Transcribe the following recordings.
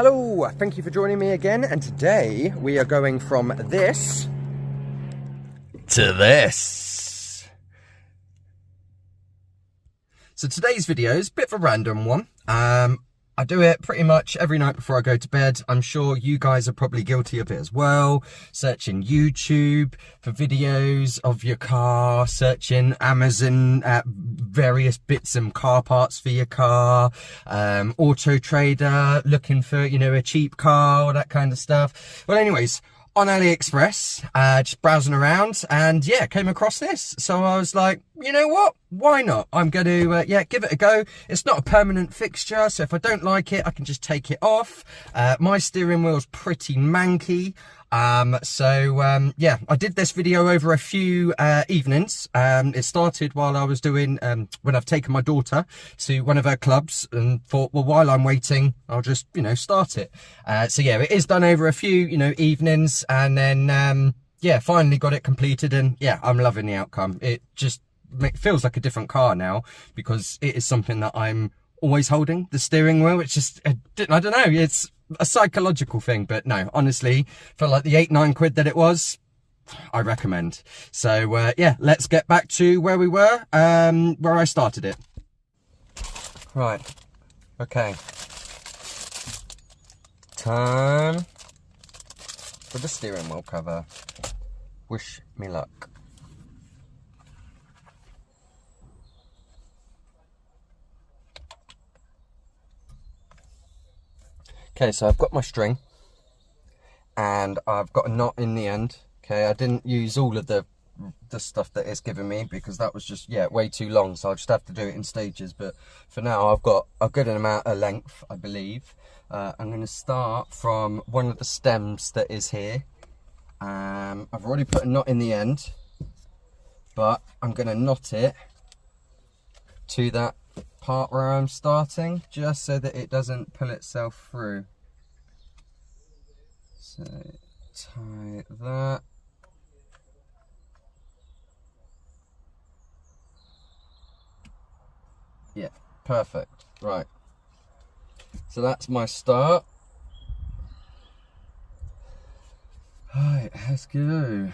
Hello, thank you for joining me again, and today we are going from this to this. So today's video is a bit of a random one. I do it pretty much every night before I go to bed. I'm sure you guys are probably guilty of it as well. Searching YouTube for videos of your car, searching Amazon at various bits and car parts for your car, Auto Trader, looking for, you know, a cheap car, all that kind of stuff. Well, anyways, on Aliexpress, just browsing around, and yeah, came across this. So I was like, you know what? Why not? I'm going to, give it a go. It's not a permanent fixture, so if I don't like it, I can just take it off. My steering wheel's pretty manky. Yeah, I did this video over a few evenings. It started while I was doing, when I've taken my daughter to one of her clubs, and thought, well, while I'm waiting, I'll just, you know, start it. So yeah, it is done over a few, you know, evenings, and then, yeah, finally got it completed, and yeah, I'm loving the outcome. It just feels like a different car now, because it is something that I'm always holding, the steering wheel. It's just, I don't know, it's a psychological thing, but no, honestly, for like the 8-9 quid that it was, I recommend. So yeah, let's get back to where we were, where I started it. Right, okay, time for the steering wheel cover. Wish me luck. Okay, so I've got my string, and I've got a knot in the end. Okay, I didn't use all of the stuff that it's given me, because that was just, yeah, way too long, so I'll just have to do it in stages. But for now, I've got a good amount of length, I believe. I'm going to start from one of the stems that is here. I've already put a knot in the end, but I'm going to knot it to that part where I'm starting, just so that it doesn't pull itself through. So tie that. Yeah, perfect. Right, so that's my start. Right, let's go.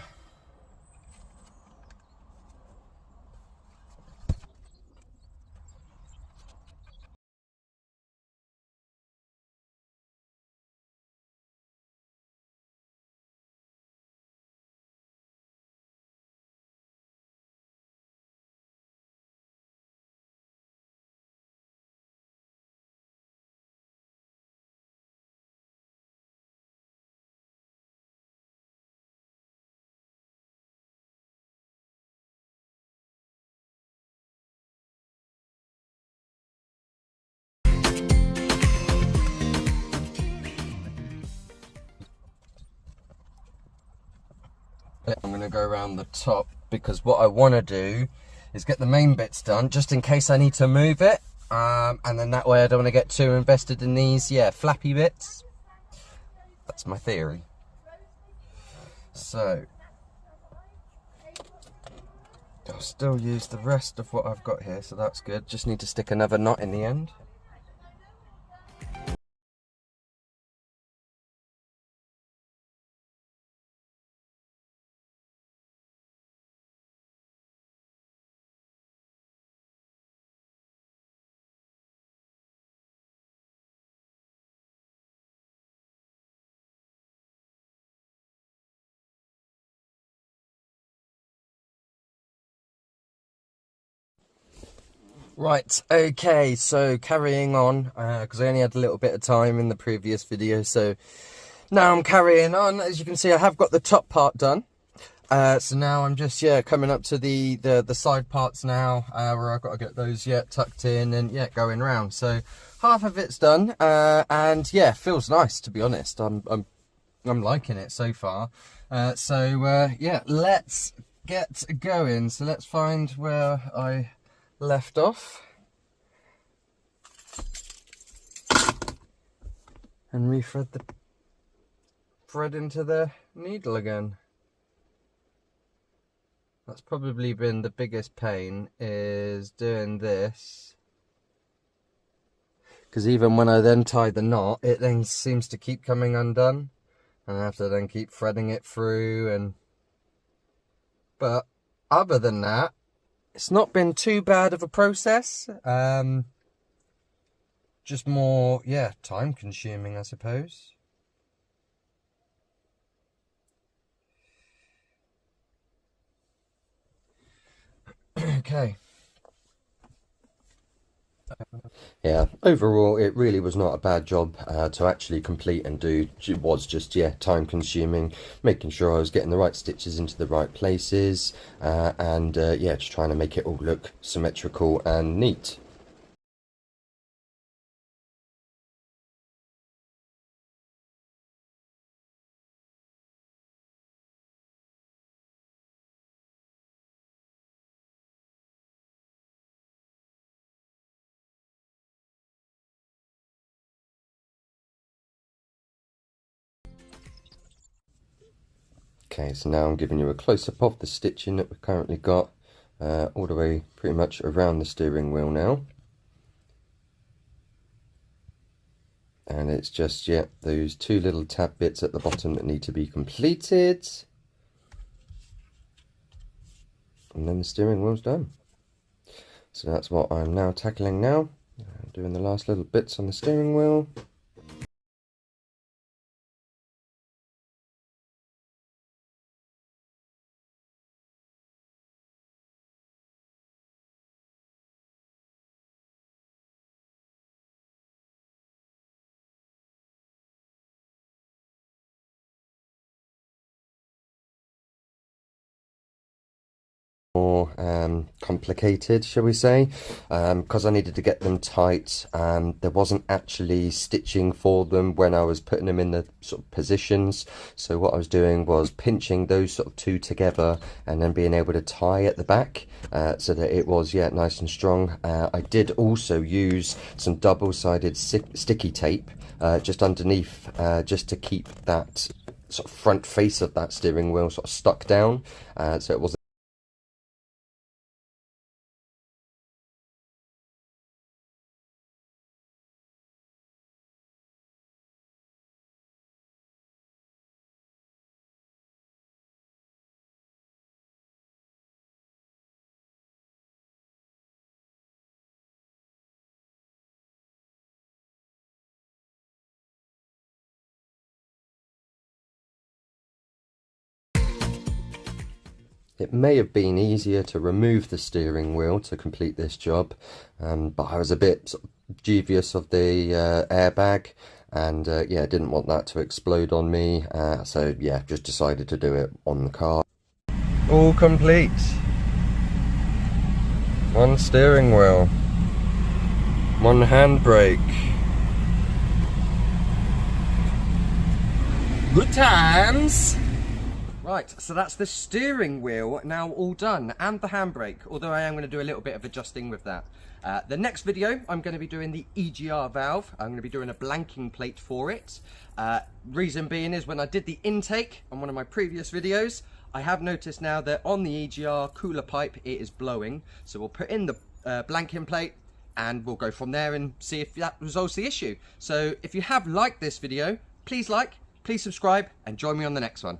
I'm going to go around the top, because what I want to do is get the main bits done, just in case I need to move it, and then that way I don't want to get too invested in these, yeah, flappy bits. That's my theory. So I'll still use the rest of what I've got here, so that's good. Just need to stick another knot in the end. Right, okay, so carrying on, because I only had a little bit of time in the previous video, so now I'm carrying on. As you can see, I have got the top part done. So now I'm just, yeah, coming up to the side parts now, where I've got to get those, yeah, tucked in and, yeah, going round. So half of it's done, and, yeah, feels nice, to be honest. I'm liking it so far. Yeah, let's get going. So let's find where I left off and re-thread the thread into the needle again. That's probably been the biggest pain, is doing this, because even when I then tie the knot, it then seems to keep coming undone, and I have to then keep threading it through. But other than that, it's not been too bad of a process. Just more, yeah, time consuming, I suppose. Okay. Yeah, overall it really was not a bad job to actually complete and do. It was just, yeah, time consuming, making sure I was getting the right stitches into the right places, and yeah, just trying to make it all look symmetrical and neat. Okay, so now I'm giving you a close-up of the stitching that we've currently got all the way pretty much around the steering wheel now. And it's just, yeah, those two little tab bits at the bottom that need to be completed. And then the steering wheel's done. So that's what I'm now tackling now. I'm doing the last little bits on the steering wheel. More complicated, shall we say, because I needed to get them tight. There wasn't actually stitching for them when I was putting them in the sort of positions, so what I was doing was pinching those sort of two together and then being able to tie at the back, so that it was, yeah, nice and strong. I did also use some double-sided sticky tape just underneath, just to keep that sort of front face of that steering wheel sort of stuck down, so it wasn't. It may have been easier to remove the steering wheel to complete this job, but I was a bit sort of dubious of the airbag, and yeah, didn't want that to explode on me, so yeah, just decided to do it on the car. All complete. One steering wheel, one handbrake. Good times. Right, so that's the steering wheel now all done, and the handbrake, although I am going to do a little bit of adjusting with that. The next video, I'm going to be doing the EGR valve. I'm going to be doing a blanking plate for it. Reason being is when I did the intake on one of my previous videos, I have noticed now that on the EGR cooler pipe, it is blowing. So we'll put in the blanking plate, and we'll go from there and see if that resolves the issue. So if you have liked this video, please like, please subscribe, and join me on the next one.